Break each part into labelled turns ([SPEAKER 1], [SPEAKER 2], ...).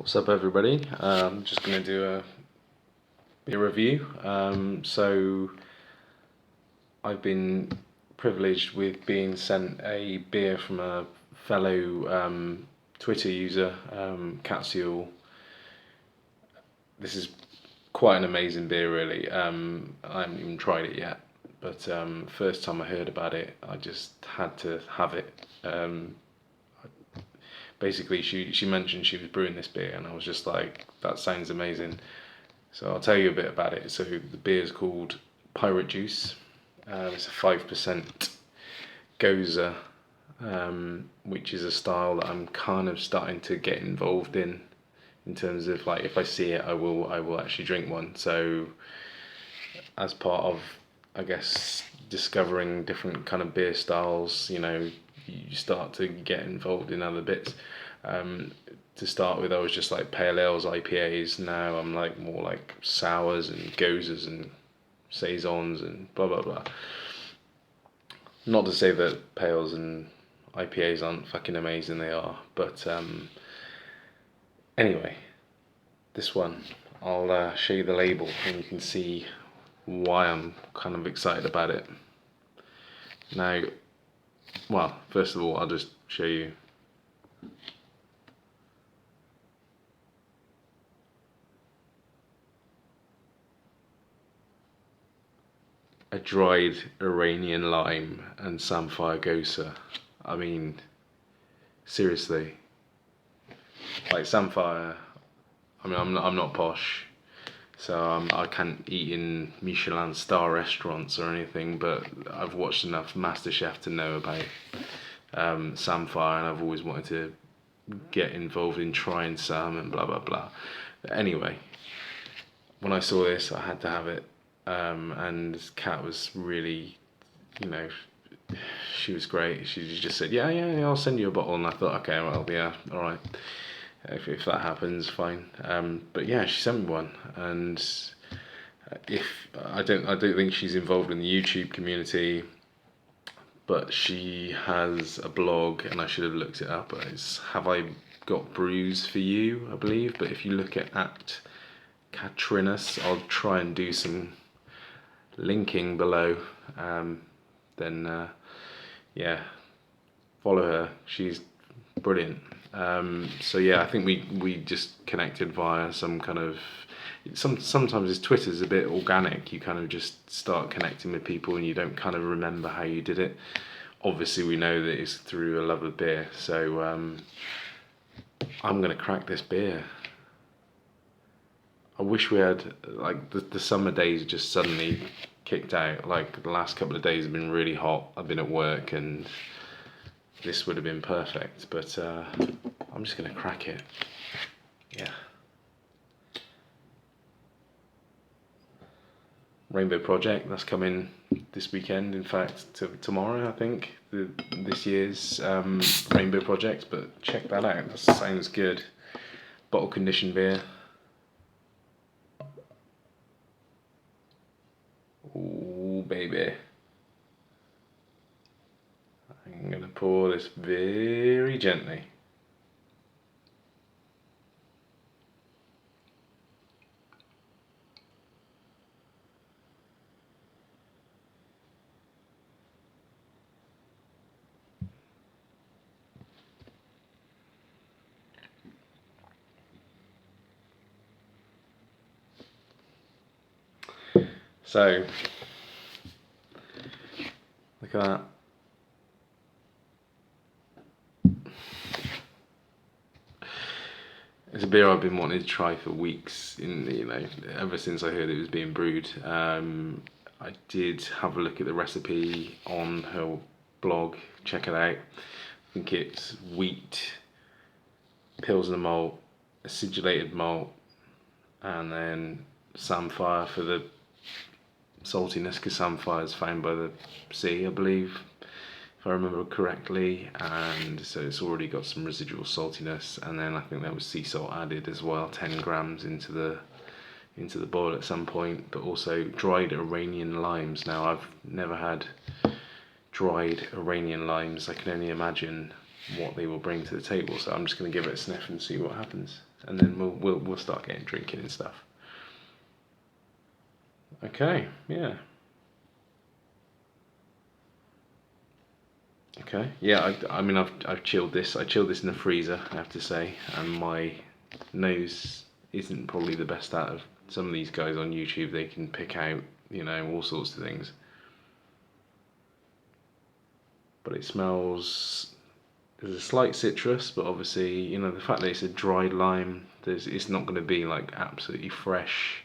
[SPEAKER 1] What's up, everybody? I'm just going to do a beer review. So I've been privileged with being sent a beer from a fellow Twitter user, Sewell. This is quite an amazing beer, really. I haven't even tried it yet, but first time I heard about it, I just had to have it. Basically, she mentioned she was brewing this beer, and I was just like, that sounds amazing. So I'll tell you a bit about it. So the beer is called Pirate Juice. It's a 5% Gose, which is a style that I'm kind of starting to get involved in terms of, like, if I see it, I will actually drink one. So as part of, I guess, discovering different kind of beer styles, you start to get involved in other bits. To start with, I was just like pale ales, IPAs. Now I'm like more like sours and goses and saisons and blah blah blah. Not to say that pales and IPAs aren't fucking amazing, they are. But anyway, this one, I'll show you the label and you can see why I'm kind of excited about it. Now, well, first of all, I'll just show you. A dried Iranian lime and Samphire Gose. I mean, seriously. Like Samphire, I mean, I'm not posh, so I can't eat in Michelin star restaurants or anything, but I've watched enough MasterChef to know about Samphire, and I've always wanted to get involved in trying some and blah blah blah. Anyway, when I saw this, I had to have it. And Kat was really, she was great. She just said, yeah, I'll send you a bottle. And I thought, okay, well, yeah, all right. If that happens, fine. But yeah, she sent me one. And if I don't think she's involved in the YouTube community, but she has a blog, and I should have looked it up. It's Have I Got Brews for You, I believe. But if you look at Katrinus, I'll try and do some linking below. Then yeah, follow her. She's brilliant. So yeah, I think we just connected via some kind of. Sometimes his Twitter's a bit organic. You kind of just start connecting with people, and you don't kind of remember how you did it. Obviously, we know that it's through a love of beer. So I'm gonna crack this beer. I wish we had, like, the summer days just suddenly kicked out. Like, the last couple of days have been really hot. I've been at work and this would have been perfect. But I'm just going to crack it. Yeah. Rainbow Project, that's coming this weekend. In fact, tomorrow, I think, this year's Rainbow Project. But check that out. That sounds good. Bottle conditioned beer. Ooh, baby. I'm going to pour this very gently. So, look at that. It's a beer I've been wanting to try for weeks. Ever since I heard it was being brewed. I did have a look at the recipe on her blog. Check it out. I think it's wheat, Pilsner malt, acidulated malt, and then Samphire for the saltiness, because Samphire is found by the sea, I believe, if I remember correctly, and so it's already got some residual saltiness. And then I think there was sea salt added as well, 10 grams into the boil at some point. But also dried Iranian limes. Now, I've never had dried Iranian limes. I can only imagine what they will bring to the table. So I'm just going to give it a sniff and see what happens, and then we'll start getting drinking and stuff. Okay, yeah. Okay, yeah. I mean, I've chilled this. I chilled this in the freezer, I have to say, and my nose isn't probably the best out of some of these guys on YouTube. They can pick out, you know, all sorts of things. But it smells. There's a slight citrus, but obviously, you know, the fact that it's a dried lime, it's not going to be like absolutely fresh.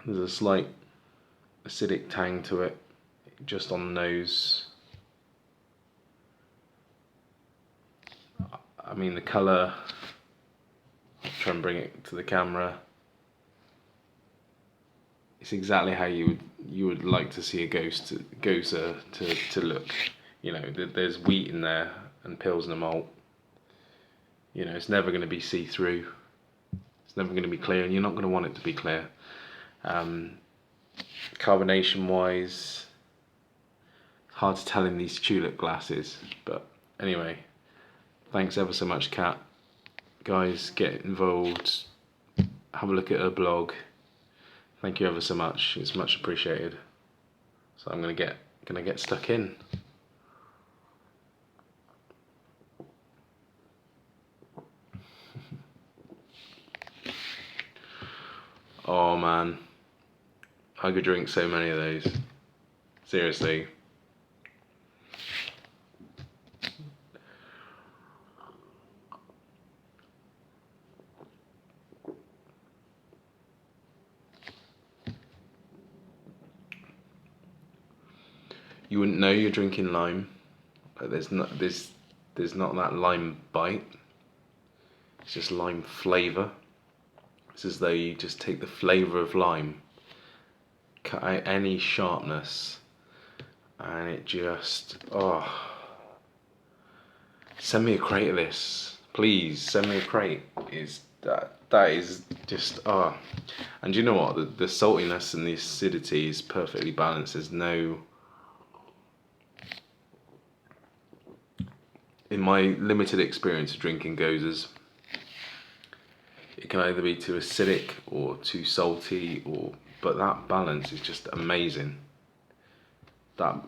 [SPEAKER 1] There's a slight acidic tang to it, just on the nose. I mean, the colour, I'll try and bring it to the camera. It's exactly how you would like to see a Gose to look. You know, there's wheat in there and Pilsner malt. You know, it's never going to be see-through. It's never going to be clear, and you're not going to want it to be clear. Carbonation-wise, hard to tell in these tulip glasses, but anyway, thanks ever so much, Kat. Guys, get involved. Have a look at her blog. Thank you ever so much. It's much appreciated. So I'm gonna get stuck in. Oh man, I could drink so many of those. Seriously. You wouldn't know you're drinking lime, but there's not that lime bite. It's just lime flavour. It's as though you just take the flavour of lime, cut out any sharpness, and it just, oh. Send me a crate of this, please. Send me a crate. That is just, oh. And you know what? The saltiness and the acidity is perfectly balanced. There's no. In my limited experience of drinking Goses, it can either be too acidic or too salty, but that balance is just amazing. I'm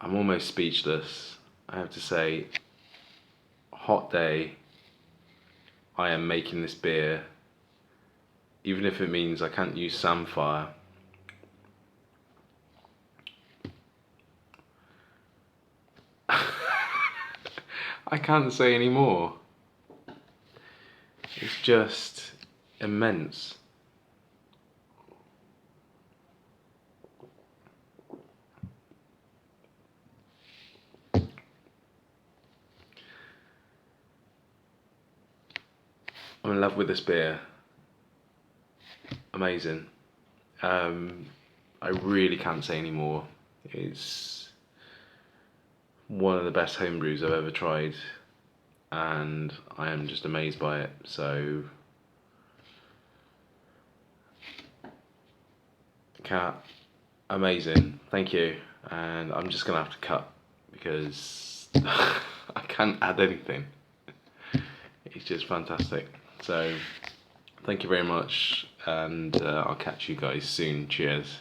[SPEAKER 1] almost speechless. I have to say, hot day, I am making this beer, even if it means I can't use Samphire. I can't say any more. It's just immense. I'm in love with this beer. Amazing. I really can't say any more. It's one of the best homebrews I've ever tried, and I am just amazed by it. So, Kat, amazing. Thank you. And I'm just gonna have to cut because I can't add anything. It's just fantastic. So, thank you very much, and I'll catch you guys soon. Cheers.